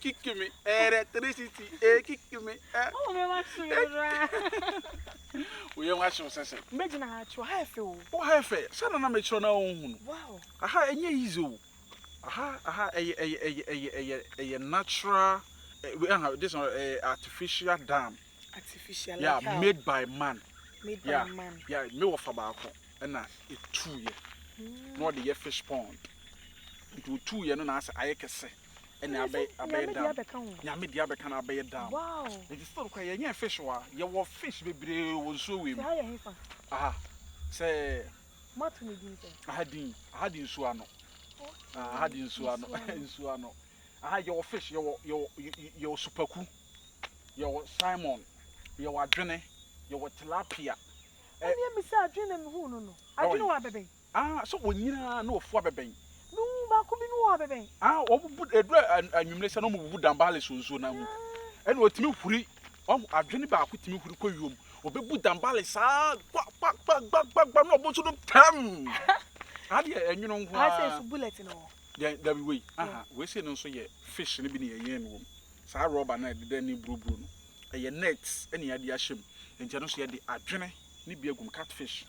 Kick me, electricity, kick me. Oh, me watch you. We are watching session. Imagine how you have you. Oh, have it. Son of a match on our own. Wow. Aha, and easy. Aha, a natural, we have this artificial dam. Artificial. Yeah, made by man. Made by man. Yeah, me of about and it 2 years. Not the fish pond. It will 2 years, and as I can say. And I bet down. Yammy Diabe can obey down. Wow. It is still quite a fish. Your fish be was so we. Ah, say, Martin, I had in Suano. I had in Suano. I had your fish, your super cool, your Simon, your Adrene, your tilapia. And you miss our dream and who no. I don't know what baby. Ah, so when you know for baby. No, but could be no baby. Ah, what would a dread and you may say no wood and balance so now. And what me free. I drink back with me for you. Or be good and balance. Ah, back, no, but to the tam. Ah, yeah, and you know, I say bullet in all. Yeah, that way. Ah, we say no, so yeah, fish in a yen room. So I rob and I did any blue bruno. A nets, any idea shim. And you know, see the adrene, nibi a gum catfish,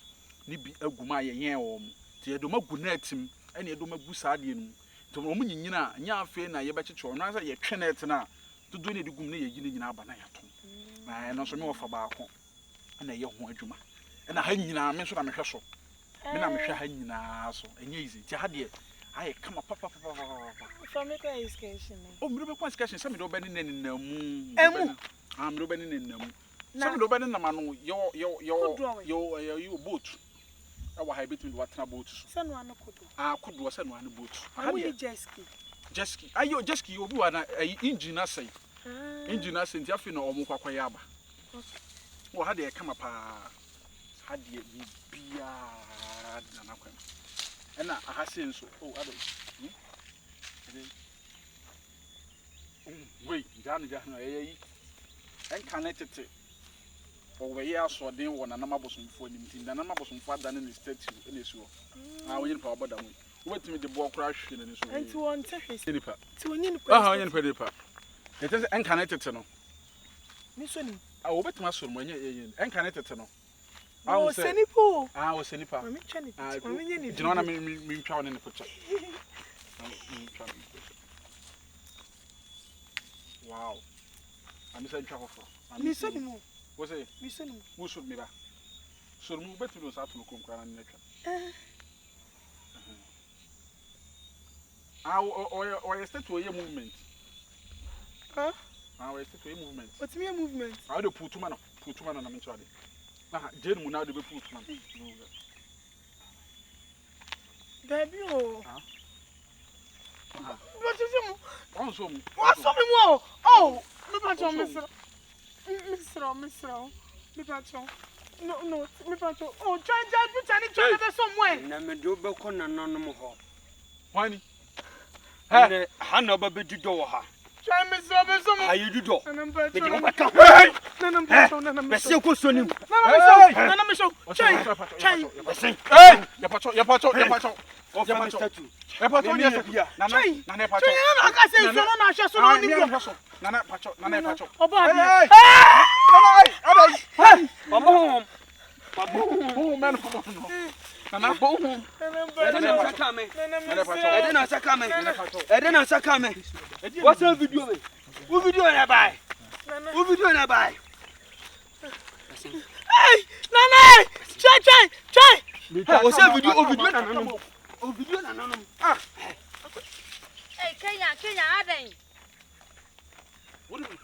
nibi a gumaya yen. The Adoma Gunet him. Any Adoma Busadian to woman in Yafe, na Yabachi, or Nasa, ye chenet na to do any gumney in Abanayaton. I know some more for Barco and a young Juma. And I hang in a mention I'm a hustle. And I'm a hanging so and easy. Tiadia, I come up papa from a education. Oh, River Quascation, some of Benny in the moon. I'm Ruben in them. Some of Benny Namano, your boat. Our high between what boats. Someone could do. I could do a son one boat. How many Jesky? Jesky, are you Jesky? You are an engine, I say. Engine, I say, Jaffino or Mukwayaba. Well, how did I come up? How did you be and I have seen so. Oh, others. Wait, Johnny, and connected to. Over here, so they want a number of some for him. The number of some father in the state in this war. I went for about them. Wait to me the ball crash in this one. And to one his paper. To an paper. It is unconnected to know. Miss Winnie, I will bet my son when you're unconnected to know. I was any pool. I was any part. I do not mean proud in the picture. Wow. I'm saying travel for. Miss Winnie. Was it? Who should be back? So move better to those out to come and nature. Or a step to a movement. Huh? Our step to a movement. What's me a movement? I do put 2 man on a mentality. Jen will now be put man. Baby, what is him? Also, what's something more? Oh, me patron, Miss Row, me patron. No, me patron. Oh, try somewhere. Never do Bocon and no more. Why? Hannah, baby, do her. Try Miss Robinson. How you do? And I'm what's the video? Who video and I buy? Who video and I buy? Hey, Nana! Try! What's the video? Oh, video and ah. Hey, Kenya, Aden. What do you mean?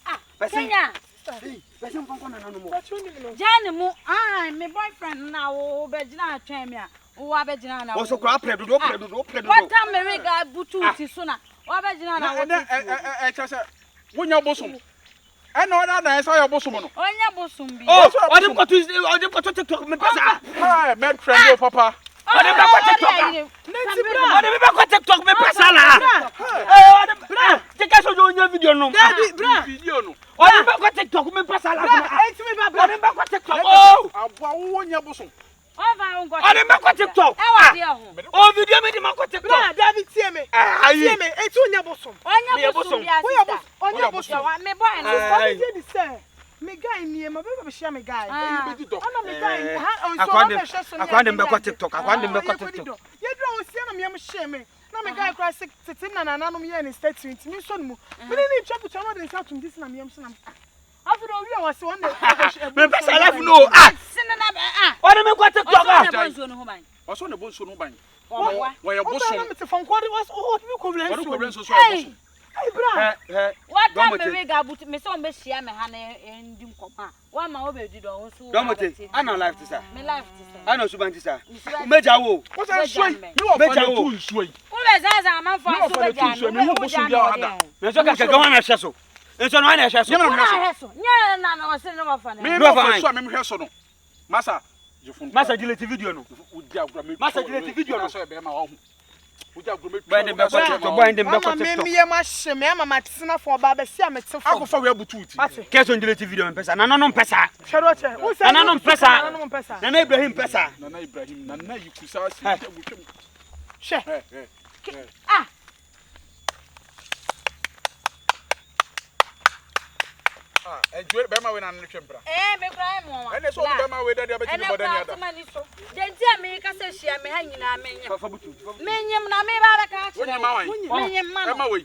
Ah, Kenya. Hey, there's some fun on no more. Janimu, my boyfriend now, Bejina Tremia, who are Bejina. Also, crap, what time may got Butu sooner? Or Bejina, when your bosom. And no, I saw your bosom. Onya bosom bi. Oh, odem ko to TikTok me pesa. Hi, my friend, papa. Odem ba ko TikTok. Odem ba ko TikTok me pesa la. Odem bra. Take so do nya video no. Daddy, bra. Video no. Odem ba ko TikTok me pesa la. Enti me ba bra. Odem ba ko TikTok. Oh, Abwa wo nya bosom. odem ba ko TikTok. Oh, video me di ma ko TikTok. Bra, Daddy tie me. Tie me. Enti onya bosom. Onya bosom bi asista. Onya bosom. Me boy no. What did you say? Me guy ni ma be share me guy. You be Ana me guy. Akwande me ko TikTok. Akwande me ko TikTok. Ye dro o sia na me am share me. Na me guy cry sick titin na nanom ye ni statement. Me so mu. Me ni chapu chapu no dey start to this na me am so na. After all, we was one day. Me pesa life no. Ah. Odem me ko TikTok. Also the bosom no ban. Why your bosom? I'm to phone call was oh, we could What do bless. so bosom? Hey, bra. What time we ga but me so me share me ha na endim koma. Wa ma obedi do ho so. Domote, ana life tisa. Me life tisa. Ana suban tisa. Meja wo. What I say? You are for the two sway. Wo be zaza man fa so be jam. Me bosom bia hada. Me so ka ga wana hye so. Enso no ana hye so. Nya na na o se no fa na. Me no fa so me hye so no. Masa Masa delete video no. Masa delete video no. So be ma ho. Boy dem be ko TikTok. Boy dem be ko TikTok. Me ma hye me ama matsena for ba be sia me te for. Akofa we abutu uti. Keso delete video me pesa. Na no pesa. Shero che. Who say? Na no pesa. Na Ibrahim pesa. Na Ibrahim na yikusa si agutwem. She. Ah. Enjoy be ma we na nwetwempra. Me cry mo wa. Ene so be ma we daddy abeti bodan ya da. Denti me ka se hia me ha nyina menyem. Fa butu. Menyem na me ba ka kire. Menyem ma. E ma we.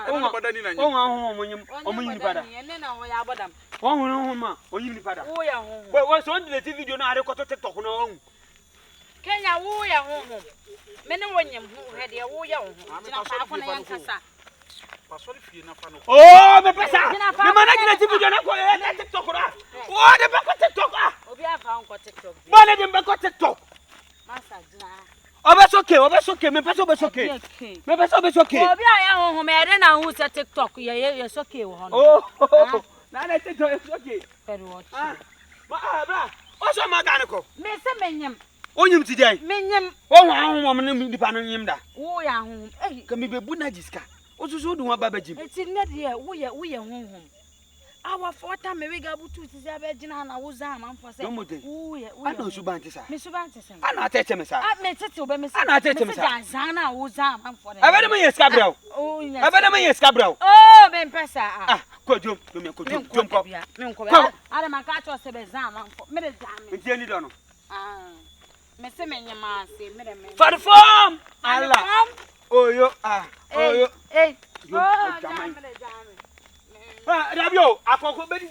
O bodan ni na nyem. O ho monyem. O munyi pada. Ene na ho ya bodam. O ho ma. O nyim ni pada. Wo ya ho. We so delete video na are ko TikTok no o. Kenya wo ya ho. Me ne wonyem ho he de wo ya ho. Tina fa afo na yankasa. Pasori fie na fa no. Oh, me pesa. Me mana delete video na ko TikTok na. O de ba ko TikTok ah. Obi afa on ko TikTok. Bone de ba ko TikTok. Masa jina. Obesoke, me pesa obesoke. Me pesa obesoke. Obi aya ho me de na hu se TikTok ye soke wo ho. Oh. Na TikTok is okay. Pero what? Bra. O so ma gane ko. Me se menyem. Onyim ti dai. Menyem. O ho ahụ mo ne nipa no nyim da. Wo ya ho. Ka me bebu na jiska. O so so du wa baba jim. Eti ne de wo ye honhom. Awa fota me we ga butu ti se abegina na wo za amanfo se. Wo ye. Ana suban ti sa. Me suban ti se. Ana tete me sa. Me tete obe me se. Ana tete me sa. Me za na wo za amanfo. Abede me yes kabra. Oh, yes. Abede me yes kabra. Oh, ben pesa. Ah, ko jom, me ko jom ko. Me ko. Ada man ka cho se be za amanfo. Me de za me. Nti ani do no. Me se me nyama se me de me. For the form. Allah. Oyo oyo. Oh, jam. Rabio, akoko be di.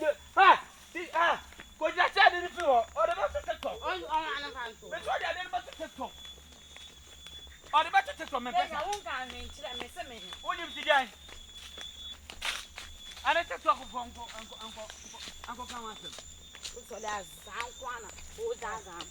Ko ja cha de fi ho. O de ba TikTok. Ana kan to. Me so de ba TikTok. O de ba TikTok me pesa. Won kan me chira me se me. Onyim ti dai. Ana TikTok fo anko kan wa se. So da zan kwana. O da zan